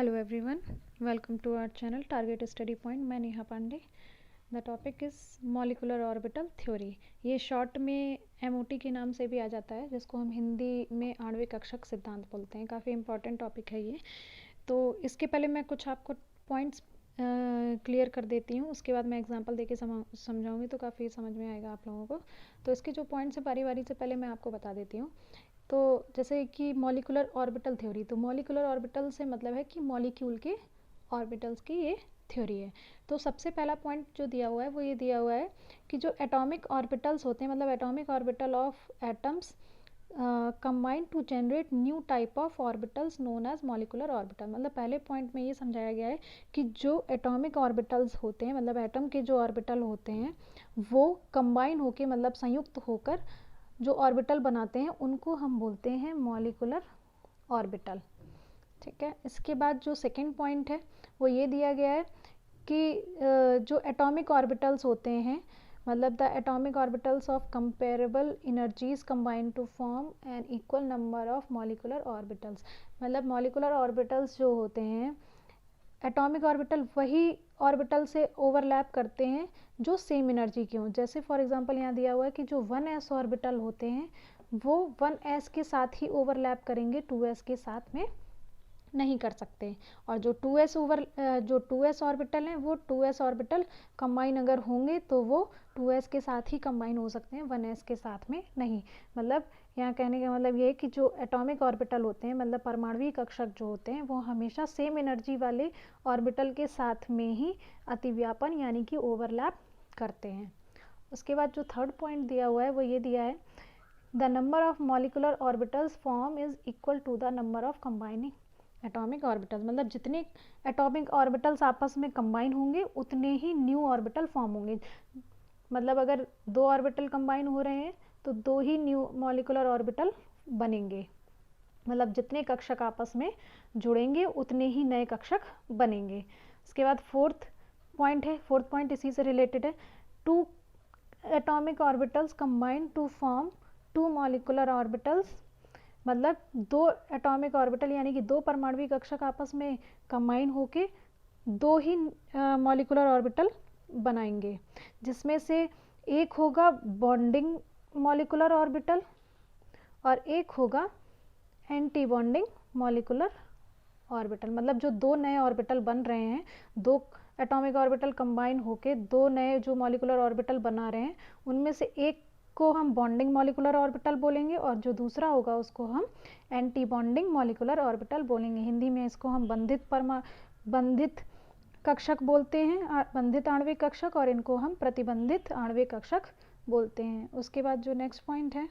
Hello everyone, welcome to our channel Target Study Point. मैं Neha Pandey. The topic is molecular orbital theory. ये short में MOT के नाम से भी आ जाता है, जिसको हम हिंदी में आणविक कक्षक सिद्धांत बोलते हैं. काफ़ी इंपॉर्टेंट टॉपिक है ये. तो इसके पहले मैं कुछ आपको पॉइंट्स क्लियर कर देती हूँ, उसके बाद मैं एग्जांपल देके समझाऊंगी तो काफ़ी समझ में आएगा आप लोगों को. तो इसके जो पॉइंट्स है बारी बारी से पहले मैं आपको बता देती हूँ. तो जैसे कि मॉलिकुलर ऑर्बिटल थ्योरी, तो मॉलिकुलर ऑर्बिटल से मतलब है कि मॉलिक्यूल के ऑर्बिटल्स की ये थ्योरी है. तो सबसे पहला पॉइंट जो दिया हुआ है वो ये दिया हुआ है कि जो एटॉमिक ऑर्बिटल्स होते हैं, मतलब atomic orbital of atoms combine to generate new type of orbitals known as molecular orbital. मतलब पहले पॉइंट में ये समझाया गया है कि जो एटॉमिक ऑर्बिटल्स होते हैं, मतलब एटम के जो ऑर्बिटल होते हैं वो कंबाइन होके, मतलब संयुक्त होकर जो ऑर्बिटल बनाते हैं उनको हम बोलते हैं मॉलिकुलर ऑर्बिटल. ठीक है. इसके बाद जो सेकंड पॉइंट है वो ये दिया गया है कि जो एटॉमिक ऑर्बिटल्स होते हैं, मतलब the atomic orbitals of comparable energies combine to form an equal number of molecular orbitals. मतलब मॉलिकुलर ऑर्बिटल्स जो होते हैं, एटॉमिक ऑर्बिटल वही ऑर्बिटल से ओवरलैप करते हैं जो सेम एनर्जी के हों. जैसे फॉर एग्जांपल यहाँ दिया हुआ है कि जो 1s ऑर्बिटल होते हैं वो 1s के साथ ही ओवरलैप करेंगे, 2s के साथ में नहीं कर सकते. और जो 2s ऑर्बिटल हैं वो 2s ऑर्बिटल कंबाइन अगर होंगे तो वो 2s के साथ ही कंबाइन हो सकते हैं, 1s के साथ में नहीं. मतलब यहाँ कहने का मतलब ये है कि जो एटॉमिक ऑर्बिटल होते हैं, मतलब परमाणुविक कक्षक जो होते हैं, वो हमेशा सेम एनर्जी वाले ऑर्बिटल के साथ में ही अतिव्यापन यानी कि ओवरलैप करते हैं. उसके बाद जो थर्ड पॉइंट दिया हुआ है वो ये दिया है, the number of molecular orbitals form is equal to the number of combining atomic orbitals. मतलब जितने एटॉमिक ऑर्बिटल्स आपस में कंबाइन होंगे उतने ही न्यू ऑर्बिटल फॉर्म होंगे. मतलब अगर 2 ऑर्बिटल कंबाइन हो रहे हैं तो 2 ही न्यू मॉलिकुलर ऑर्बिटल बनेंगे. मतलब जितने कक्षक आपस में जुड़ेंगे उतने ही नए कक्षक बनेंगे. उसके बाद फोर्थ पॉइंट इसी से रिलेटेड है. 2 atomic orbitals combine to form 2 molecular orbitals. मतलब 2 एटॉमिक ऑर्बिटल यानी कि 2 परमाणुविक कक्षक आपस में कंबाइन होके 2 ही मॉलिकुलर ऑर्बिटल बनाएंगे, जिसमें से एक होगा बॉन्डिंग मॉलिकुलर ऑर्बिटल और एक होगा एंटी बॉन्डिंग मॉलिकुलर ऑर्बिटल. मतलब जो 2 नए ऑर्बिटल बन रहे हैं, 2 एटॉमिक ऑर्बिटल कंबाइन होके 2 नए जो मॉलिकुलर ऑर्बिटल बना रहे हैं, उनमें से एक को हम बॉन्डिंग मॉलिकुलर ऑर्बिटल बोलेंगे और जो दूसरा होगा उसको हम एंटी बॉन्डिंग मॉलिकुलर ऑर्बिटल बोलेंगे. हिंदी में इसको हम बंधित कक्षक बोलते हैं, बंधित आणविक कक्षक, और इनको हम प्रतिबंधित आणविक कक्षक बोलते हैं. उसके बाद जो नेक्स्ट पॉइंट है,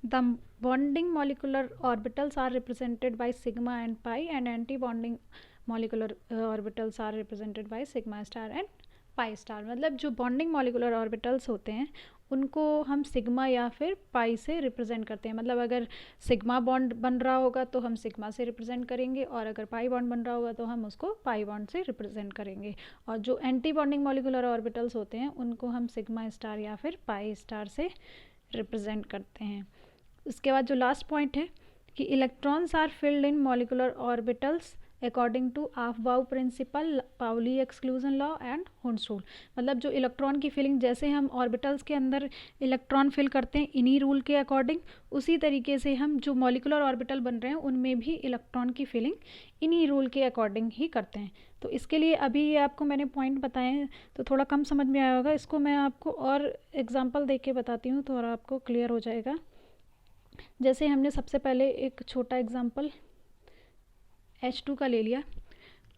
the bonding molecular orbitals are represented by sigma and pi and anti bonding molecular orbitals are represented by sigma star and pi star. मतलब जो बॉन्डिंग मॉलिकुलर ऑर्बिटल्स होते हैं उनको हम सिग्मा या फिर पाई से रिप्रेजेंट करते हैं. मतलब अगर सिग्मा बॉन्ड बन रहा होगा तो हम सिग्मा से रिप्रेजेंट करेंगे, और अगर पाई बॉन्ड बन रहा होगा तो हम उसको पाई बॉन्ड से रिप्रेजेंट करेंगे. और जो एंटी बॉन्डिंग मॉलिकुलर ऑर्बिटल्स होते हैं उनको हम सिग्मा स्टार या फिर पाई स्टार से रिप्रेजेंट करते हैं. उसके बाद जो लास्ट पॉइंट है कि electrons are filled in molecular orbitals according to aufbau principle, Pauli exclusion law and Hund's rule. मतलब जो इलेक्ट्रॉन की फिलिंग, जैसे हम ऑर्बिटल्स के अंदर इलेक्ट्रॉन फिल करते हैं इन्हीं रूल के अकॉर्डिंग, उसी तरीके से हम जो मॉलिकुलर ऑर्बिटल बन रहे हैं उनमें भी इलेक्ट्रॉन की फिलिंग इन्हीं रूल के अकॉर्डिंग ही करते हैं. तो इसके लिए अभी ये आपको मैंने पॉइंट बताए हैं तो थोड़ा कम समझ में आया होगा. इसको मैं आपको और एग्जाम्पल दे के बताती हूँ तो और आपको क्लियर हो जाएगा. जैसे हमने सबसे पहले एक छोटा एग्जाम्पल H2 का ले लिया,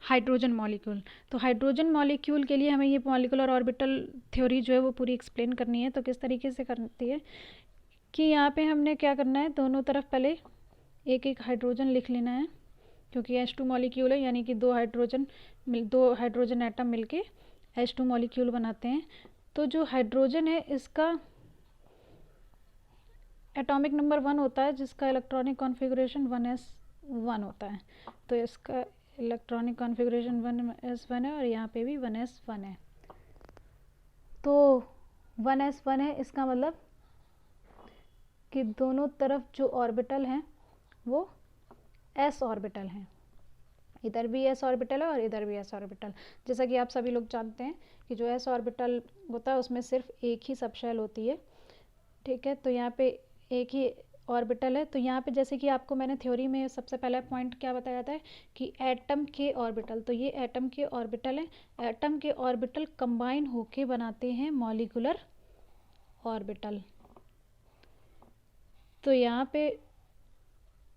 हाइड्रोजन मॉलिक्यूल. तो हाइड्रोजन मॉलिक्यूल के लिए हमें ये मॉलिकुलर ऑर्बिटल थ्योरी जो है वो पूरी एक्सप्लेन करनी है. तो किस तरीके से करती है कि यहाँ पे हमने क्या करना है, दोनों तरफ पहले एक एक हाइड्रोजन लिख लेना है, क्योंकि H2 मॉलिक्यूल है यानी कि 2 हाइड्रोजन एटम मिलके H2 मॉलिक्यूल बनाते हैं. तो जो हाइड्रोजन है इसका एटॉमिक नंबर 1 होता है, जिसका इलेक्ट्रॉनिक कॉन्फ़िगरेशन 1s1 होता है. तो इसका इलेक्ट्रॉनिक कॉन्फ़िगरेशन 1s1 है और यहाँ पे भी 1s1 है. तो 1s1 है, इसका मतलब कि दोनों तरफ जो ऑर्बिटल हैं वो s ऑर्बिटल हैं, इधर भी s ऑर्बिटल है और इधर भी s ऑर्बिटल। जैसा कि आप सभी लोग जानते हैं कि जो s ऑर्बिटल होता है उसमें सिर्फ एक ही सबशेल होती है, ठीक है। तो यहाँ पे एक ही ऑर्बिटल है। तो यहाँ पे जैसे कि आपको मैंने थ्योरी में सबसे पहला पॉइंट क्या बताया था कि एटम के ऑर्बिटल, तो ये एटम के ऑर्बिटल हैं। एटम के ऑर्बिटल कंबाइन होके बनाते हैं मॉलिक्यूलर ऑर्बिटल। तो यहाँ पे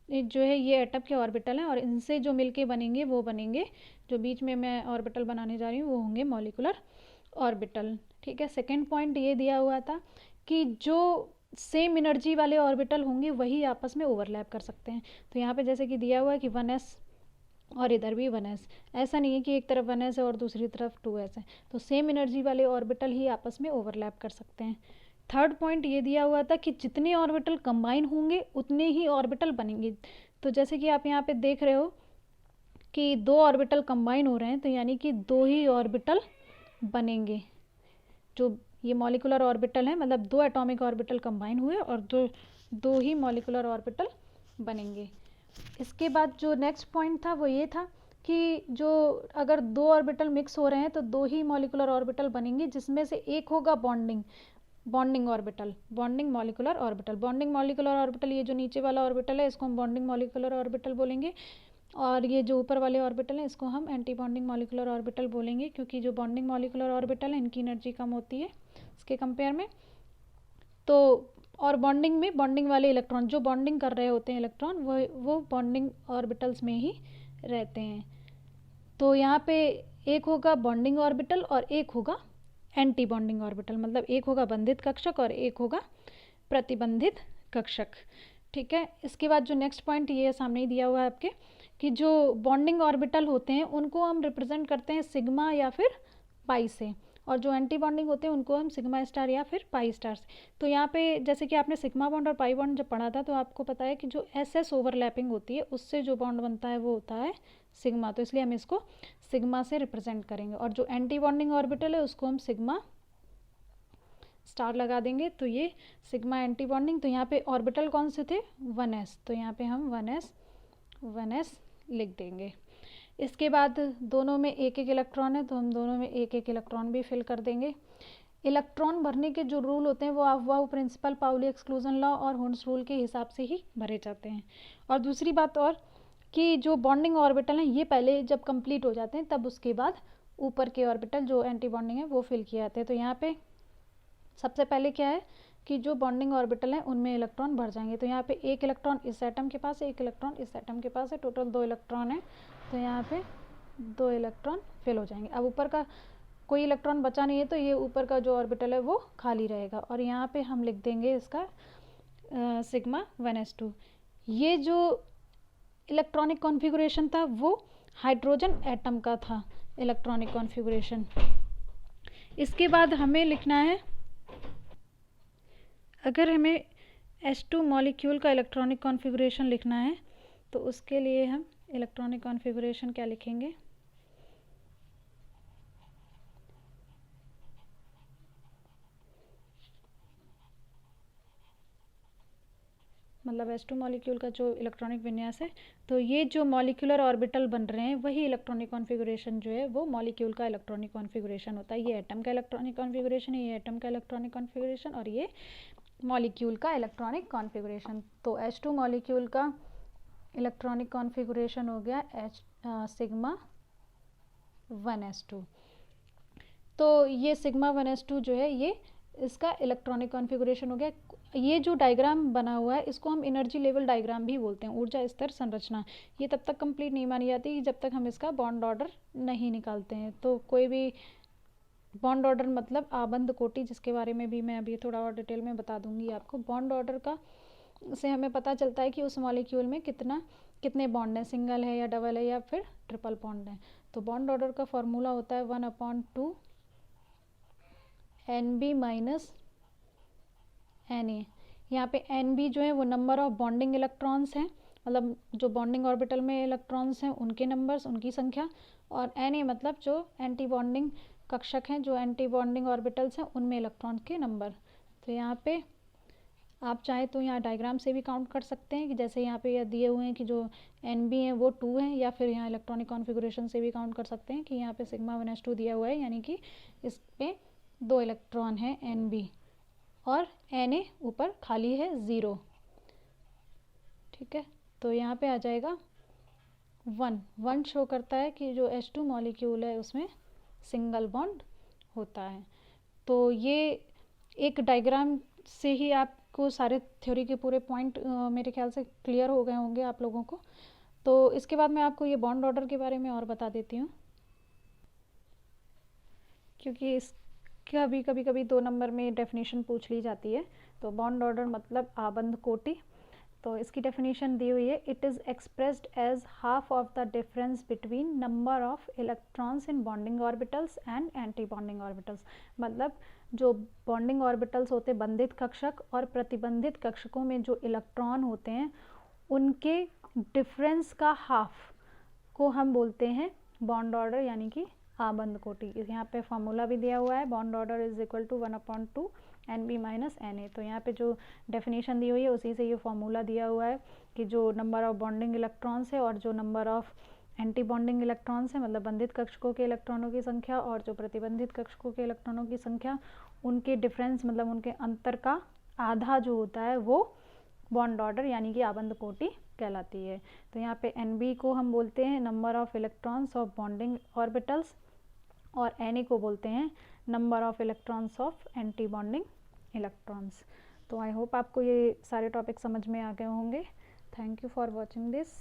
जो है ये एटम के ऑर्बिटल हैं और इनसे जो मिलके बनेंगे वो बनेंगे, जो बीच में मैं ऑर्बिटल बनाने जा रही हूँ वो होंगे मॉलिक्यूलर ऑर्बिटल, ठीक है। सेकेंड पॉइंट ये दिया हुआ था कि जो सेम एनर्जी वाले ऑर्बिटल होंगे वही आपस में ओवरलैप कर सकते हैं। तो यहाँ पे जैसे कि दिया हुआ है कि 1s और इधर भी 1s, ऐसा नहीं है कि एक तरफ 1s है और दूसरी तरफ 2s है। तो सेम एनर्जी वाले ऑर्बिटल ही आपस में ओवरलैप कर सकते हैं। थर्ड पॉइंट ये दिया हुआ था कि जितने ऑर्बिटल कंबाइन होंगे उतने ही ऑर्बिटल बनेंगे। तो जैसे कि आप यहाँ पे देख रहे हो कि 2 ऑर्बिटल कंबाइन हो रहे हैं, तो यानी कि 2 ही ऑर्बिटल बनेंगे। जो ये मॉलिक्यूलर ऑर्बिटल है, मतलब 2 एटॉमिक ऑर्बिटल कंबाइन हुए और दो ही मॉलिक्यूलर ऑर्बिटल बनेंगे। इसके बाद जो नेक्स्ट पॉइंट था वो ये था कि जो अगर 2 ऑर्बिटल मिक्स हो रहे हैं तो 2 ही मॉलिक्यूलर ऑर्बिटल बनेंगे, जिसमें से एक होगा bonding orbital, bonding molecular orbital. Bonding molecular orbital, ये जो नीचे वाला ऑर्बिटल है इसको हम बॉन्डिंग मॉलिक्यूलर ऑर्बिटल बोलेंगे, और ये जो ऊपर वाले ऑर्बिटल हैं इसको हम एंटी बॉन्डिंग मॉलिक्यूलर ऑर्बिटल बोलेंगे, क्योंकि जो बॉन्डिंग मॉलिक्यूलर ऑर्बिटल है इनकी एनर्जी कम होती है इसके कंपेयर में। तो और बॉन्डिंग में बॉन्डिंग वाले इलेक्ट्रॉन जो बॉन्डिंग कर रहे होते हैं इलेक्ट्रॉन वो बॉन्डिंग ऑर्बिटल्स में ही रहते हैं। तो यहाँ पे एक होगा बॉन्डिंग ऑर्बिटल और एक होगा एंटी बॉन्डिंग ऑर्बिटल, मतलब एक होगा बंधित कक्षक और एक होगा प्रतिबंधित कक्षक, ठीक है। इसके बाद जो नेक्स्ट पॉइंट ये सामने ही दिया हुआ है आपके कि जो बॉन्डिंग ऑर्बिटल होते हैं उनको हम रिप्रेजेंट करते हैं सिग्मा या फिर पाई से, और जो एंटी बॉन्डिंग होते हैं उनको हम सिग्मा स्टार या फिर पाई स्टार से। तो यहाँ पे जैसे कि आपने सिग्मा बॉन्ड और पाई बॉन्ड जब पढ़ा था तो आपको पता है कि जो एस ओवरलैपिंग होती है उससे जो बॉन्ड बनता है वो होता है सिग्मा, तो इसलिए हम इसको सिग्मा से रिप्रेजेंट करेंगे। और जो एंटी बॉन्डिंग ऑर्बिटल है उसको हम सिग्मा स्टार लगा देंगे, तो ये सिग्मा एंटी बॉन्डिंग। तो यहाँ पे ऑर्बिटल कौन से थे 1s, तो यहाँ पे हम 1s लिख देंगे। इसके बाद दोनों में एक एक इलेक्ट्रॉन है तो हम दोनों में एक एक इलेक्ट्रॉन भी फिल कर देंगे। इलेक्ट्रॉन भरने के जो रूल होते हैं वो अफवाह प्रिंसिपल, पाउली एक्सक्लूजन लॉ और हुंस रूल के हिसाब से ही भरे जाते हैं। और दूसरी बात और कि जो बॉन्डिंग ऑर्बिटल हैं ये पहले जब कंप्लीट हो जाते हैं तब उसके बाद ऊपर के ऑर्बिटल जो एंटी बॉन्डिंग है वो फिल किए जाते हैं। तो यहाँ पे सबसे पहले क्या है कि जो बॉन्डिंग ऑर्बिटल हैं उनमें इलेक्ट्रॉन भर जाएंगे। तो यहाँ पे एक इलेक्ट्रॉन इस एटम के पास है, एक इलेक्ट्रॉन इस एटम के पास है, टोटल 2 इलेक्ट्रॉन है, तो यहाँ पे 2 इलेक्ट्रॉन फिल हो जाएंगे। अब ऊपर का कोई इलेक्ट्रॉन बचा नहीं है तो ये ऊपर का जो ऑर्बिटल है वो खाली रहेगा, और यहाँ पे हम लिख देंगे इसका सिग्मा 1s2। ये जो इलेक्ट्रॉनिक कॉन्फ़िगरेशन था वो हाइड्रोजन एटम का था इलेक्ट्रॉनिक कॉन्फ़िगरेशन। इसके बाद हमें लिखना है, अगर हमें H2 मॉलिक्यूल का इलेक्ट्रॉनिक कॉन्फ़िगरेशन लिखना है तो उसके लिए हम इलेक्ट्रॉनिक कॉन्फ़िगरेशन क्या लिखेंगे, मतलब H2 मॉलिक्यूल का जो इलेक्ट्रॉनिक विन्यास है, तो ये जो मॉलिक्यूलर ऑर्बिटल बन रहे हैं वही इलेक्ट्रॉनिक कॉन्फ़िगरेशन जो है वो मॉलिक्यूल का इलेक्ट्रॉनिक कॉन्फ़िगरेशन होता है। ये एटम का इलेक्ट्रॉनिक कॉन्फ़िगरेशन है, ये एटम का इलेक्ट्रॉनिक कॉन्फ़िगरेशन, और ये मॉलिक्यूल का इलेक्ट्रॉनिक कॉन्फ़िगरेशन। तो H2 मॉलिक्यूल का इलेक्ट्रॉनिक कॉन्फ़िगरेशन हो गया सिग्मा 1s2। तो ये सिग्मा 1s2 जो है ये इसका इलेक्ट्रॉनिक कॉन्फ़िगरेशन हो गया। ये जो डायग्राम बना हुआ है इसको हम एनर्जी लेवल डायग्राम भी बोलते हैं, ऊर्जा स्तर संरचना। ये तब तक कंप्लीट नहीं मानी जाती जब तक हम इसका बॉन्ड ऑर्डर नहीं निकालते हैं। तो कोई भी बॉन्ड ऑर्डर मतलब आबंध कोटि, जिसके बारे में भी मैं अभी थोड़ा और डिटेल में बता दूंगी आपको। बॉन्ड ऑर्डर का से हमें पता चलता है कि उस मॉलिक्यूल में कितने बॉन्ड हैं, सिंगल है या डबल है या फिर ट्रिपल बॉन्ड है। तो बॉन्ड ऑर्डर का फॉर्मूला होता है 1/2 NB माइनस Na। यहाँ पे NB जो है वो नंबर ऑफ बॉन्डिंग इलेक्ट्रॉन्स हैं, मतलब जो बॉन्डिंग ऑर्बिटल में इलेक्ट्रॉन्स हैं उनके नंबर्स, उनकी संख्या, और Na मतलब जो एंटी बॉन्डिंग कक्षक हैं, जो एंटी बॉन्डिंग ऑर्बिटल्स हैं उनमें इलेक्ट्रॉन के नंबर। तो यहाँ पे आप चाहे तो यहाँ डायग्राम से भी काउंट कर सकते हैं कि जैसे यहाँ पे यह दिए हुए हैं कि जो NB है वो 2 है, या फिर यहाँ इलेक्ट्रॉनिक कॉन्फ़िगरेशन से भी काउंट कर सकते हैं कि यहाँ पे सिग्मा 1s2 दिया हुआ है, यानी कि इस पे 2 इलेक्ट्रॉन है NB और Na ऊपर खाली है 0। ठीक है, तो यहाँ पे आ जाएगा 1 शो करता है कि जो H2 मॉलिक्यूल है उसमें सिंगल बॉन्ड होता है। तो ये एक डायग्राम से ही आपको सारे थ्योरी के पूरे पॉइंट मेरे ख्याल से क्लियर हो गए होंगे आप लोगों को। तो इसके बाद मैं आपको ये बॉन्ड ऑर्डर के बारे में और बता देती हूँ, क्योंकि इस कभी कभी 2 नंबर में डेफिनेशन पूछ ली जाती है। तो बॉन्ड ऑर्डर मतलब आबंध कोटि। तो इसकी डेफिनेशन दी हुई है, it is expressed as half of the difference between number of electrons in bonding orbitals and anti bonding orbitals. मतलब जो बॉन्डिंग ऑर्बिटल्स होते हैं बंधित कक्षक और प्रतिबंधित कक्षकों में जो इलेक्ट्रॉन होते हैं उनके डिफरेंस का हाफ को हम बोलते हैं बॉन्ड ऑर्डर, यानी कि आबंध कोटि। यहाँ पे फॉर्मूला भी दिया हुआ है, bond order is equal to 1/2 NB minus Na। तो यहाँ पे जो डेफिनेशन दी हुई है उसी से ये फॉर्मूला दिया हुआ है कि जो नंबर ऑफ बॉन्डिंग इलेक्ट्रॉन्स है और जो number of anti bonding electrons है, मतलब बंधित कक्षकों के इलेक्ट्रॉनों की संख्या और जो प्रतिबंधित कक्षकों के इलेक्ट्रॉनों की संख्या, उनके डिफरेंस मतलब उनके अंतर का आधा जो होता है वो बॉन्ड ऑर्डर यानी कि आबंध कोटि कहलाती है। तो यहाँ पे NB को हम बोलते हैं number of electrons of bonding orbitals और Na को बोलते हैं number of electrons of anti bonding electrons. तो आई होप आपको ये सारे टॉपिक समझ में आ गए होंगे। Thank you for watching this.